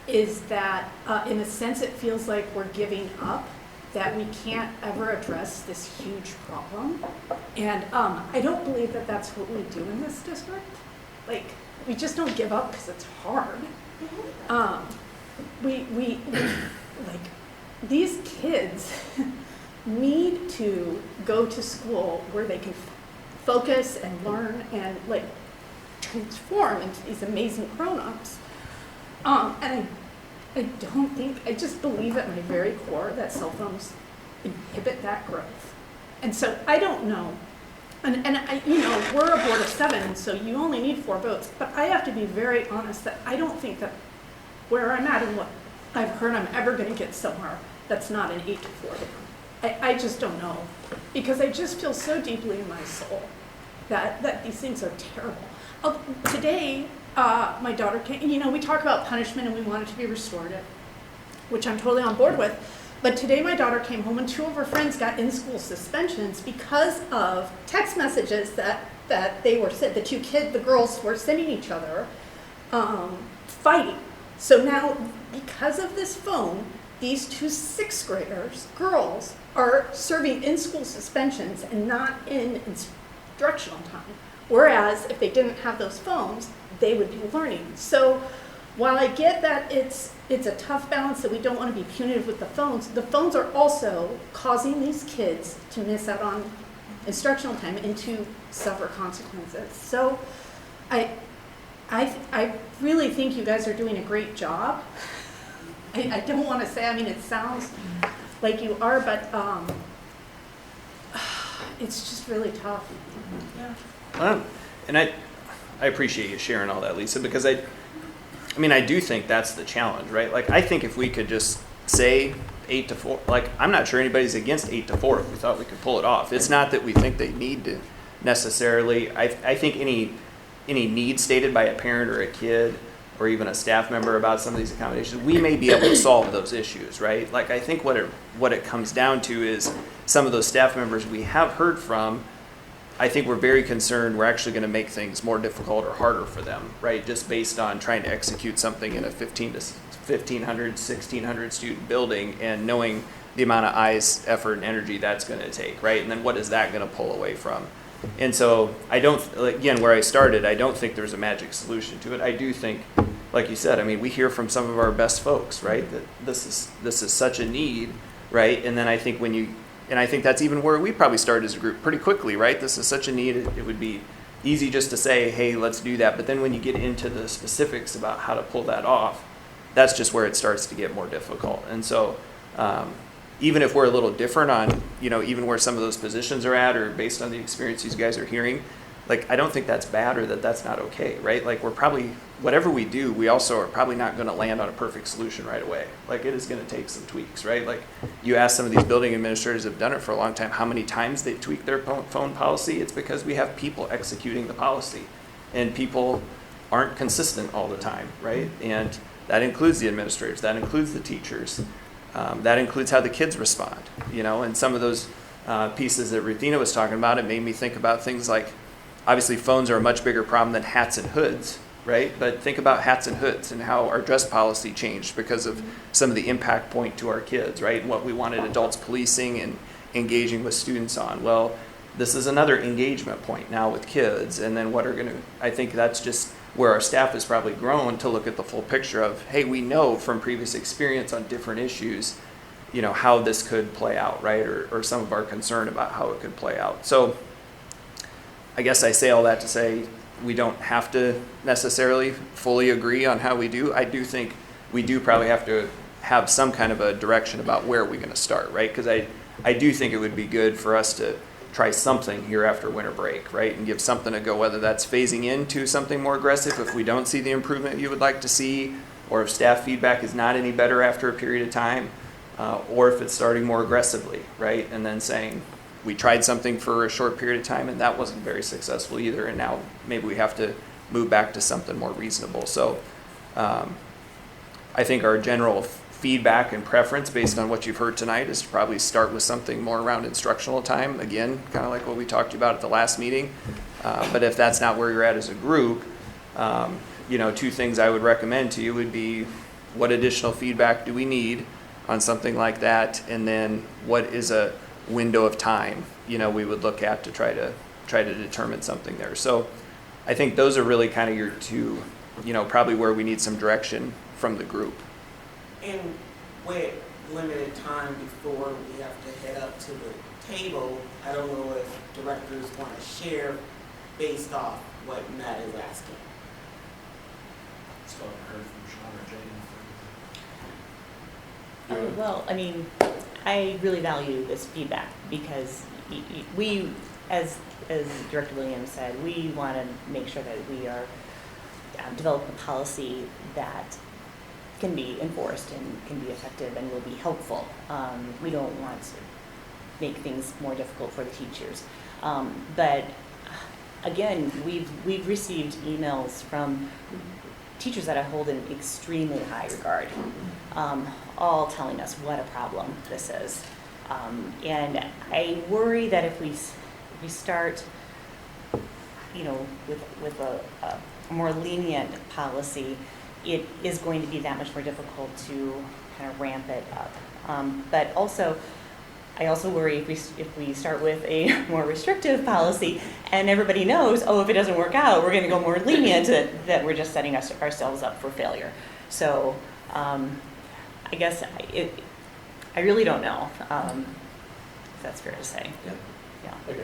Speaker 7: is that in a sense it feels like we're giving up, that we can't ever address this huge problem. And I don't believe that that's what we do in this district. Like, we just don't give up because it's hard. We like, these kids need to go to school where they can focus and learn and like transform into these amazing grown-ups. And I just believe at my very core that cell phones inhibit that growth. And so I don't know. And we're a board of 7, so you only need 4 votes. But I have to be very honest that I don't think that where I'm at and what I've heard I'm ever going to get somewhere that's not an 8 to 4. I just don't know. Because I just feel so deeply in my soul that these things are terrible. Today, my daughter came, we talk about punishment and we want it to be restorative, which I'm totally on board with. But today my daughter came home and 2 of her friends got in-school suspensions because of text messages that they were sent, the girls were sending each other, fighting. So now, because of this phone, these 2 6th graders, girls, are serving in-school suspensions and not in instructional time. Whereas if they didn't have those phones, they would be learning. So while I get that it's a tough balance that we don't want to be punitive with the phones are also causing these kids to miss out on instructional time and to suffer consequences. So I really think you guys are doing a great job. I don't want to say, it sounds like you are, but it's just really tough.
Speaker 1: Yeah.
Speaker 2: And I appreciate you sharing all that, Lisa, because I do think that's the challenge, right? Like, I think if we could just say 8 to 4, like, I'm not sure anybody's against 8 to 4 if we thought we could pull it off. It's not that we think they need to necessarily. I think any need stated by a parent or a kid or even a staff member about some of these accommodations, we may be able to solve those issues, right? Like, I think what it comes down to is some of those staff members we have heard from, I think we're very concerned we're actually going to make things more difficult or harder for them, right? Just based on trying to execute something in a 1,500, 1,600 student building and knowing the amount of eyes, effort, and energy that's going to take, right? And then what is that going to pull away from? And so I don't, again, where I started, I don't think there's a magic solution to it. I do think, like you said, we hear from some of our best folks, right? That this is such a need, right? And then I think and I think that's even where we probably started as a group pretty quickly, right? This is such a need, it would be easy just to say, hey, let's do that. But then when you get into the specifics about how to pull that off, that's just where it starts to get more difficult. And so even if we're a little different on, even where some of those positions are at, or based on the experience these guys are hearing, like, I don't think that's bad or that's not okay, right? Like, we're probably, whatever we do, we also are probably not going to land on a perfect solution right away. Like, it is going to take some tweaks, right? Like, you ask some of these building administrators who have done it for a long time, how many times they tweak their phone policy? It's because we have people executing the policy, and people aren't consistent all the time, right? And that includes the administrators, that includes the teachers, that includes how the kids respond, and some of those pieces that Ruthina was talking about, it made me think about things like, obviously phones are a much bigger problem than hats and hoods, right? But think about hats and hoods and how our dress policy changed because of some of the impact point to our kids, right? And what we wanted adults policing and engaging with students on. Well, this is another engagement point now with kids. And then I think that's just where our staff has probably grown to look at the full picture of, hey, we know from previous experience on different issues, how this could play out, right? Or some of our concern about how it could play out. So I guess I say all that to say we don't have to necessarily fully agree on how we do. I do think we do probably have to have some kind of a direction about where we're going to start, right? Because I do think it would be good for us to try something here after winter break, right? And give something a go, whether that's phasing into something more aggressive if we don't see the improvement you would like to see, or if staff feedback is not any better after a period of time, or if it's starting more aggressively, right? And then saying, we tried something for a short period of time and that wasn't very successful either, and now maybe we have to move back to something more reasonable. So I think our general feedback and preference based on what you've heard tonight is to probably start with something more around instructional time. Again, kind of like what we talked about at the last meeting. But if that's not where you're at as a group, two things I would recommend to you would be, what additional feedback do we need on something like that? And then what is a window of time, we would look at to try to determine something there. So I think those are really kind of your two, probably where we need some direction from the group.
Speaker 1: And with limited time before we have to head up to the table, I don't know if directors want to share based off what Matt is asking.
Speaker 8: Still haven't heard from Sean or Jane.
Speaker 9: Well, I mean, I really value this feedback because we, as Director Williams said, we want to make sure that we are developing a policy that can be enforced and can be effective and will be helpful. We don't want to make things more difficult for the teachers. But again, we've received emails from teachers that I hold in extremely high regard, all telling us what a problem this is. And I worry that if we start, with a more lenient policy, it is going to be that much more difficult to kind of ramp it up. But also, I also worry if we start with a more restrictive policy and everybody knows, if it doesn't work out, we're going to go more lenient, that we're just setting ourselves up for failure. So I guess I really don't know if that's fair to say. Yeah.
Speaker 10: Okay.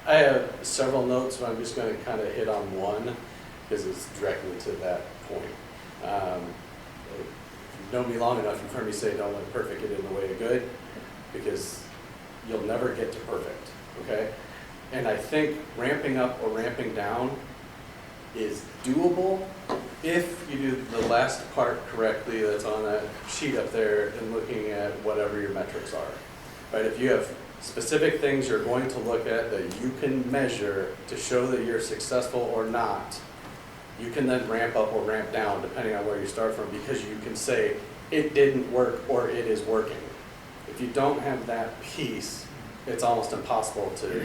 Speaker 10: I have several notes, but I'm just going to kind of hit on one because it's directly to that point. If you've known me long enough, you've heard me say don't let perfect get in the way of good, because you'll never get to perfect, okay? And I think ramping up or ramping down is doable if you do the last part correctly that's on that sheet up there and looking at whatever your metrics are, right? If you have specific things you're going to look at that you can measure to show that you're successful or not, you can then ramp up or ramp down depending on where you start from, because you can say it didn't work or it is working. If you don't have that piece, it's almost impossible to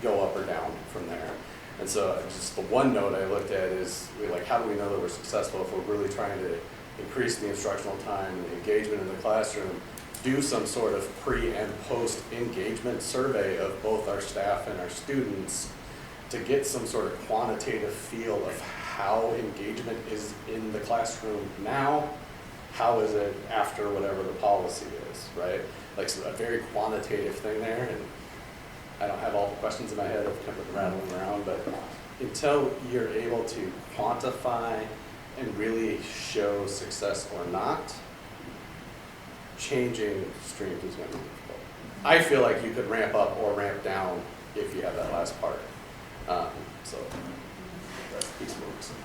Speaker 10: go up or down from there. And so just the one note I looked at is, how do we know that we're successful if we're really trying to increase the instructional time and the engagement in the classroom, do some sort of pre and post engagement survey of both our staff and our students to get some sort of quantitative feel of how engagement is in the classroom now, how is it after whatever the policy is, right? Like a very quantitative thing there, and I don't have all the questions in my head, I've kind of rattling around, but until you're able to quantify and really show success or not, changing streams is going to be difficult. I feel like you could ramp up or ramp down if you have that last part. So that's the piece we're missing.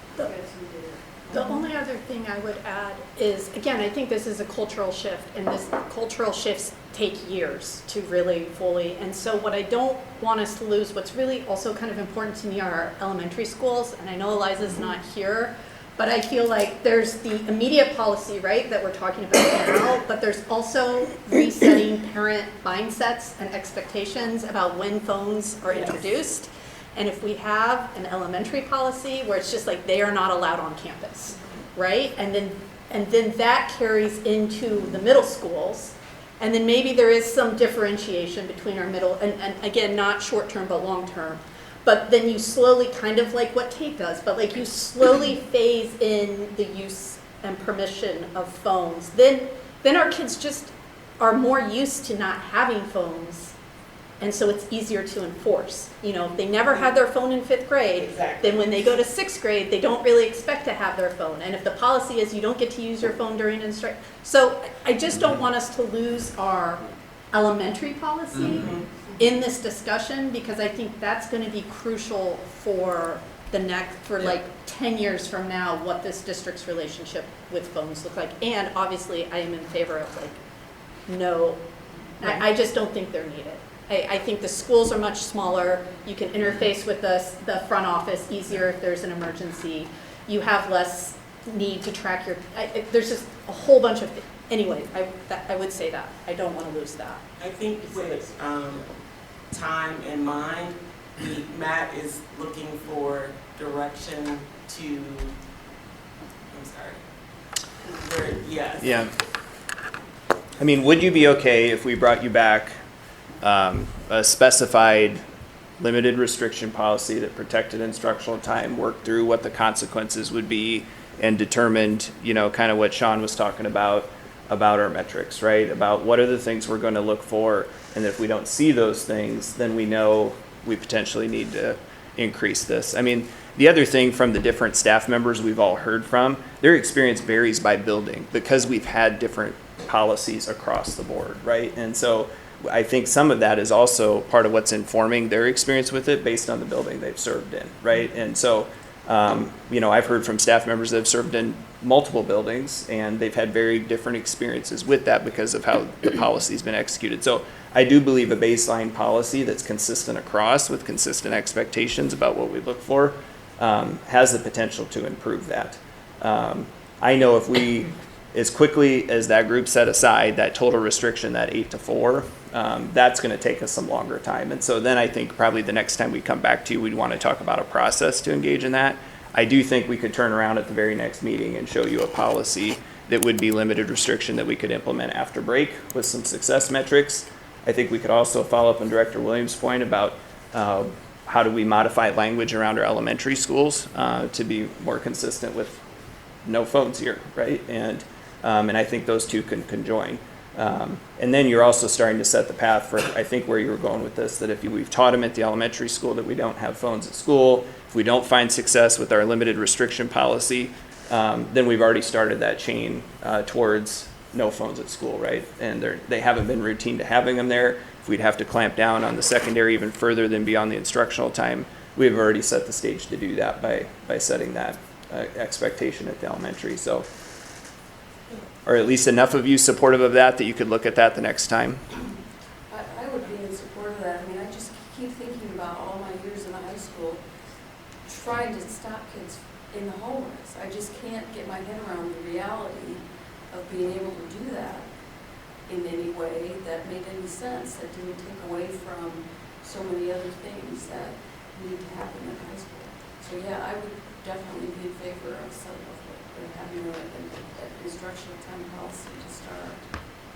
Speaker 7: The only other thing I would add is, again, I think this is a cultural shift, and this cultural shifts take years to really fully. And so what I don't want us to lose, what's really also kind of important to me are our elementary schools. And I know Eliza's not here, but I feel like there's the immediate policy, right, that we're talking about now, but there's also resetting parent mindsets and expectations about when phones are introduced. And if we have an elementary policy where it's just like they are not allowed on campus, right? And then that carries into the middle schools. And then maybe there is some differentiation between our middle, and again, not short-term but long-term. But then you slowly, kind of like what Tate does, but like you slowly phase in the use and permission of phones. Then our kids just are more used to not having phones. And so it's easier to enforce. You know, if they never had their phone in 5th grade,
Speaker 1: Exactly.
Speaker 7: then when they go to 6th grade, they don't really expect to have their phone. And if the policy is you don't get to use your phone during instruction. So I just don't want us to lose our elementary policy in this discussion, because I think that's going to be crucial for the next, for like 10 years from now, what this district's relationship with phones look like. And obviously, I am in favor of like, no, I just don't think they're needed. I think the schools are much smaller. You can interface with the front office easier if there's an emergency. You have less need to track your, there's just a whole bunch of, anyway, I would say that. I don't want to lose that.
Speaker 1: I think with time in mind, Matt is looking for direction to, I'm sorry, yes.
Speaker 2: Yeah. I mean, would you be okay if we brought you back a specified limited restriction policy that protected instructional time, worked through what the consequences would be, and determined, you know, kind of what Sean was talking about our metrics, right? About what are the things we're going to look for, and if we don't see those things, then we know we potentially need to increase this. I mean, the other thing from the different staff members we've all heard from, their experience varies by building because we've had different policies across the board, right? And so I think some of that is also part of what's informing their experience with it based on the building they've served in, right? And so, you know, I've heard from staff members that have served in multiple buildings and they've had very different experiences with that because of how the policy's been executed. So I do believe a baseline policy that's consistent across with consistent expectations about what we look for has the potential to improve that. I know if we, as quickly as that group set aside that total restriction, that 8 to 4, that's going to take us some longer time. And so then I think probably the next time we come back to you, we'd want to talk about a process to engage in that. I do think we could turn around at the very next meeting and show you a policy that would be limited restriction that we could implement after break with some success metrics. I think we could also follow up on Director Williams' point about how do we modify language around our elementary schools to be more consistent with no phones here, right? And I think those two can conjoin. And then you're also starting to set the path for, I think, where you were going with this, that if we've taught them at the elementary school that we don't have phones at school, if we don't find success with our limited restriction policy, then we've already started that chain towards no phones at school, right? And they haven't been routine to having them there. If we'd have to clamp down on the secondary even further than beyond the instructional time, we've already set the stage to do that by setting that expectation at the elementary. So, or at least enough of you supportive of that you could look at that the next time?
Speaker 5: I would be in support of that. I mean, I just keep thinking about all my years in the high school, trying to stop kids in the hallways. I just can't get my head around the reality of being able to do that in any way that made any sense, that didn't take away from so many other things that need to happen in high school. So yeah, I would definitely be in favor of having an instructional time policy to start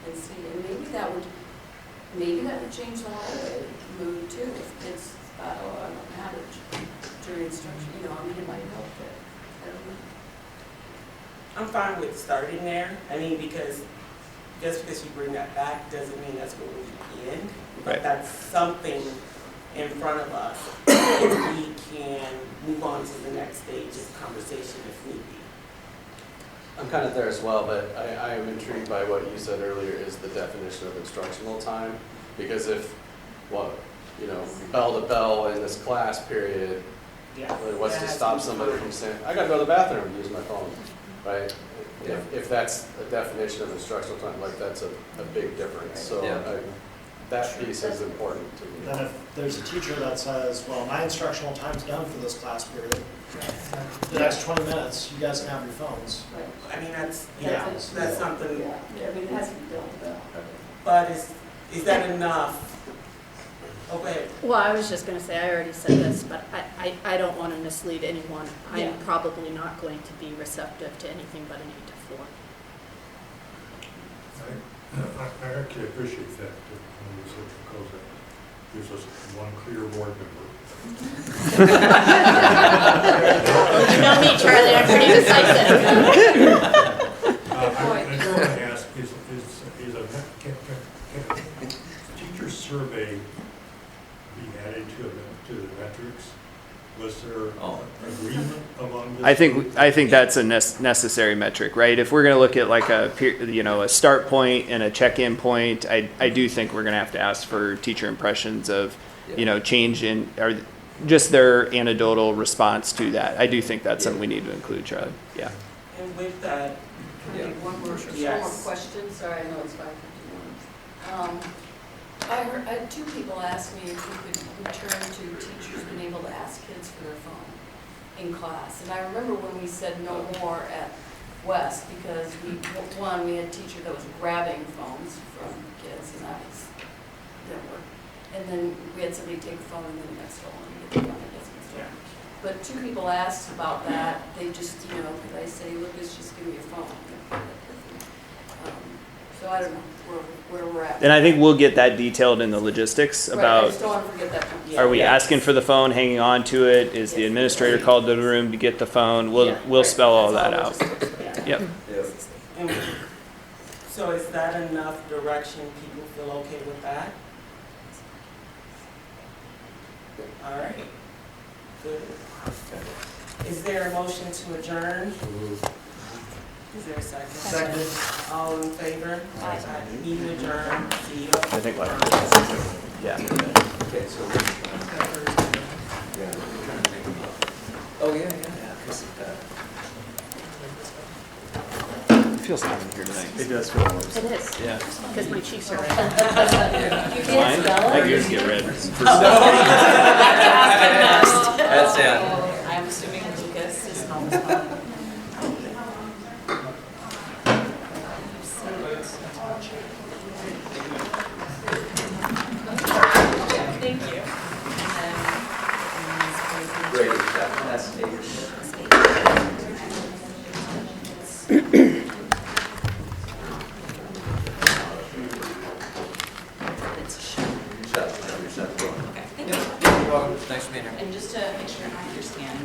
Speaker 5: and see. And maybe that would change the hallway mood too. If kids thought, oh, I don't have it during instruction, you know, I mean, it might help it. I don't know.
Speaker 1: I'm fine with starting there. I mean, because just because you bring that back doesn't mean that's where we end. But
Speaker 2: Right.
Speaker 1: that's something in front of us, and we can move on to the next stage of conversation if need be.
Speaker 10: I'm kind of there as well, but I am intrigued by what you said earlier is the definition of instructional time. Because if, well, you know, bell to bell in this class period,
Speaker 1: Yeah.
Speaker 10: what's to stop somebody from saying, I gotta go to the bathroom and use my phone, right? If that's a definition of instructional time, like that's a big difference. So
Speaker 3: Yeah.
Speaker 10: that piece is important to me.
Speaker 8: Then if there's a teacher that says, well, my instructional time's done for this class period, the next 20 minutes, you guys can have your phones.
Speaker 5: Right.
Speaker 1: I mean, that's,
Speaker 8: Yeah.
Speaker 1: yeah, that's something,
Speaker 5: Yeah, I mean, it has to be built up.
Speaker 1: but is that enough? Oh, go ahead.
Speaker 7: Well, I was just gonna say, I already said this, but I don't wanna mislead anyone.
Speaker 5: Yeah.
Speaker 7: I'm probably not going to be receptive to anything but an 8 to 4.
Speaker 6: I actually appreciate that, when you said, because it gives us one clear board member.
Speaker 7: You know me, Charlie, I'm pretty decisive.
Speaker 6: I want to ask, can a teacher survey be added to the metrics? Was there
Speaker 3: Oh.
Speaker 6: agreement among this?
Speaker 2: I think that's a necessary metric, right? If we're going to look at like a start point and a check-in point, I do think we're going to have to ask for teacher impressions of, change in, or just their anecdotal response to that. I do think that's something we need to include, Charlie. Yeah.
Speaker 1: And with that,
Speaker 5: Can I make one more
Speaker 1: Yes.
Speaker 5: question? Sorry, I know it's 5:51. I had two people ask me if we could return to teachers being able to ask kids for their phone in class. And I remember when we said no more at West, because we had a teacher that was grabbing phones from kids, and that didn't work. And then we had somebody take a phone and then it got stolen. It doesn't get stolen. But two people asked about that. They just, could I say, look, it's just give me your phone. So I don't know where we're at.
Speaker 2: And I think we'll get that detailed in the logistics
Speaker 5: Right, I
Speaker 2: about,
Speaker 5: just don't want to forget that one.
Speaker 2: are we
Speaker 1: Yeah.
Speaker 2: asking for the phone, hanging on to it? Is the
Speaker 5: Yes.
Speaker 2: administrator called to the room to get the phone? We'll
Speaker 5: Right,
Speaker 2: spell all
Speaker 5: that's
Speaker 2: that out.
Speaker 5: logistics, yeah.
Speaker 2: Yep.
Speaker 1: and so is that enough direction? People feel okay with that? All right. Good. Is there a motion to adjourn? Is there a second?
Speaker 8: Second.
Speaker 1: All in favor?
Speaker 5: Aye.
Speaker 1: Meeting adjourned. See you.
Speaker 2: I think like, yeah.
Speaker 3: Okay, so. Oh, yeah. 'Cause,
Speaker 2: It feels hot in here tonight.
Speaker 10: It does feel warm.
Speaker 7: It is,
Speaker 2: Yeah.
Speaker 7: because my cheeks are red.
Speaker 2: Mine? My ears get red.
Speaker 3: That's it.
Speaker 5: I'm assuming Lucas is home as well. Thank you.
Speaker 3: Great, that's eight. Shut. You're welcome. Thanks for being here.
Speaker 11: And just to make sure I understand,